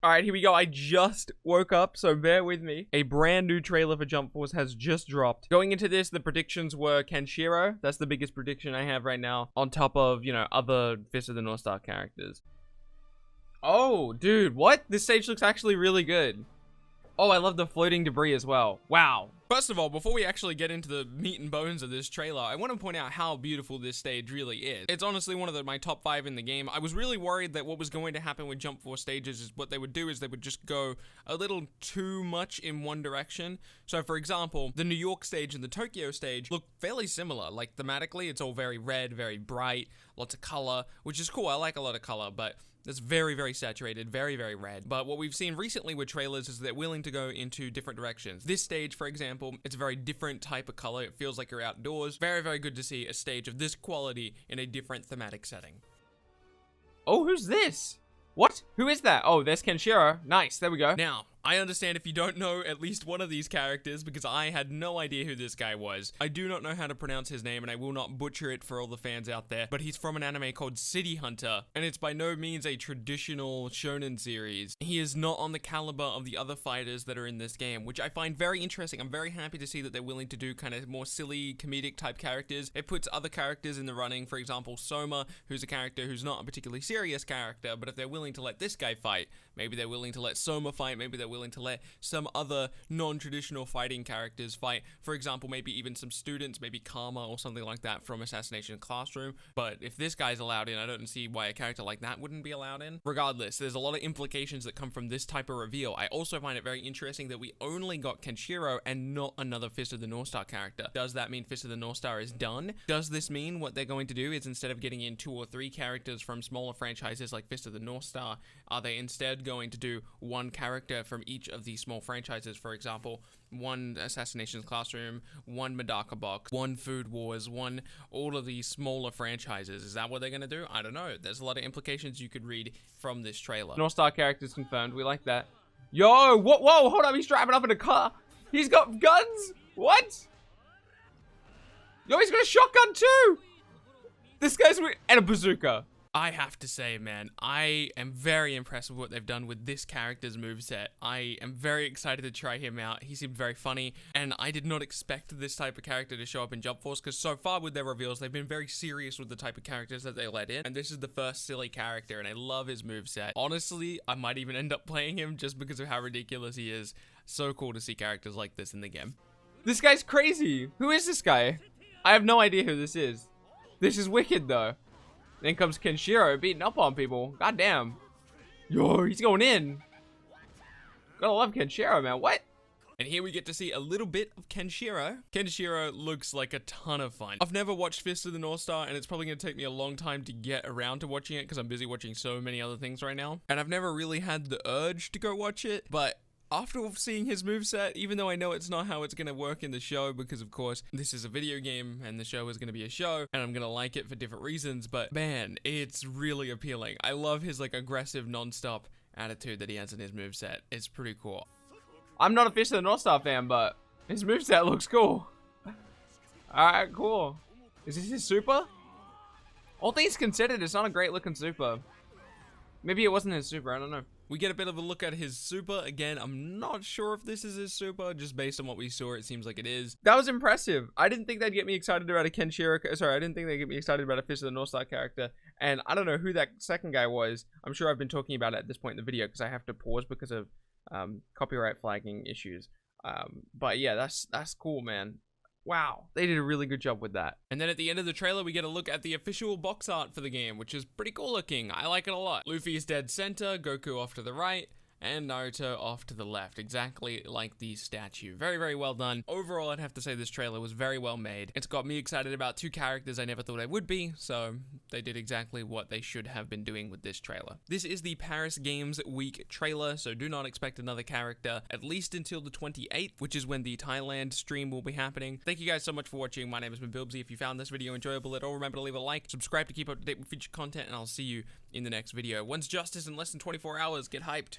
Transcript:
Alright, here we go. I just woke up, so bear with me. A brand new trailer for Jump Force has just dropped. Going into this, the predictions were Kenshiro. That's the biggest prediction I have right now. On top of, you know, other Fist of the North Star characters. Oh, dude, what? This stage looks actually really good. Oh, I love the floating debris as well. Wow. First of all, before we actually get into the meat and bones of this trailer, I want to point out how beautiful this stage really is. It's honestly one of my top 5 in the game. I was really worried that what was going to happen with Jump Force stages is what they would do is they would just go a little too much in one direction. So for example, the New York stage and the Tokyo stage look fairly similar. Like thematically, it's all very red, very bright, lots of color, which is cool. I like a lot of color, but it's very, very saturated, very, very red. But what we've seen recently with trailers is they're willing to go into different directions. This stage, for example, it's a very different type of color. It feels like you're outdoors. Very, very good to see a stage of this quality in a different thematic setting. Oh, who's this? What? Who is that? Oh, there's Kenshiro. Nice, there we go. Now, I understand if you don't know at least one of these characters because I had no idea who this guy was. I do not know how to pronounce his name and I will not butcher it for all the fans out there, but he's from an anime called City Hunter and it's by no means a traditional shonen series. He is not on the caliber of the other fighters that are in this game, which I find very interesting. I'm very happy to see that they're willing to do kind of more silly comedic type characters. It puts other characters in the running, for example, Soma, who's a character who's not a particularly serious character, but if they're willing to let this guy fight, maybe they're willing to let Soma fight, maybe they're willing to let some other non-traditional fighting characters fight. For example, maybe even some students, maybe Karma or something like that from Assassination Classroom. But if this guy's allowed in, I don't see why a character like that wouldn't be allowed in. Regardless, there's a lot of implications that come from this type of reveal. I also find it very interesting that we only got Kenshiro and not another Fist of the North Star character. Does that mean Fist of the North Star is done? Does this mean what they're going to do is instead of getting in 2 or 3 characters from smaller franchises like Fist of the North Star, are they instead going to do one character from each of these small franchises? For example, one Assassinations Classroom, one Medaka Box, one Food Wars, one all of these smaller franchises. Is that what they're gonna do? I don't know. There's a lot of implications you could read from this trailer. North Star characters confirmed. We like that. Yo, what? Whoa, hold up. He's driving up in a car. He's got guns. What? Yo, he's got a shotgun too. This guy's and a bazooka. I have to say, man, I am very impressed with what they've done with this character's moveset. I am very excited to try him out. He seemed very funny, and I did not expect this type of character to show up in Jump Force, because so far with their reveals, they've been very serious with the type of characters that they let in, and this is the first silly character, and I love his moveset. Honestly, I might even end up playing him just because of how ridiculous he is. So cool to see characters like this in the game. This guy's crazy. Who is this guy? I have no idea who this is. This is wicked, though. Then comes Kenshiro beating up on people. God damn. Yo, he's going in. Gotta love Kenshiro, man. What? And here we get to see a little bit of Kenshiro. Kenshiro looks like a ton of fun. I've never watched Fist of the North Star, and it's probably going to take me a long time to get around to watching it because I'm busy watching so many other things right now. And I've never really had the urge to go watch it, but after seeing his moveset, even though I know it's not how it's going to work in the show, because of course this is a video game and the show is going to be a show and I'm going to like it for different reasons, but man, it's really appealing. I love his like aggressive non-stop attitude that he has in his moveset. It's pretty cool. I'm not a Fist of the North Star fan, but his moveset looks cool. Alright, cool. Is this his super? All things considered, it's not a great looking super. Maybe it wasn't his super, I don't know. We get a bit of a look at his super. Again, I'm not sure if this is his super. Just based on what we saw, it seems like it is. That was impressive. I didn't think they'd get me excited about a Kenshiro. Sorry, I didn't think they'd get me excited about a Fist of the North Star character. And I don't know who that second guy was. I'm sure I've been talking about it at this point in the video because I have to pause because of copyright flagging issues. But yeah, that's cool, man. Wow, they did a really good job with that. And then at the end of the trailer, we get a look at the official box art for the game, which is pretty cool looking. I like it a lot. Luffy's dead center, Goku off to the right, and Naruto off to the left, exactly like the statue. Very, very well done. Overall, I'd have to say this trailer was very well made. It's got me excited about 2 characters I never thought I would be, so they did exactly what they should have been doing with this trailer. This is the Paris Games Week trailer, so do not expect another character, at least until the 28th, which is when the Thailand stream will be happening. Thank you guys so much for watching. My name has been Bilbsy. If you found this video enjoyable at all, remember to leave a like, subscribe to keep up to date with future content, and I'll see you in the next video. When's Justice in less than 24 hours? Get hyped.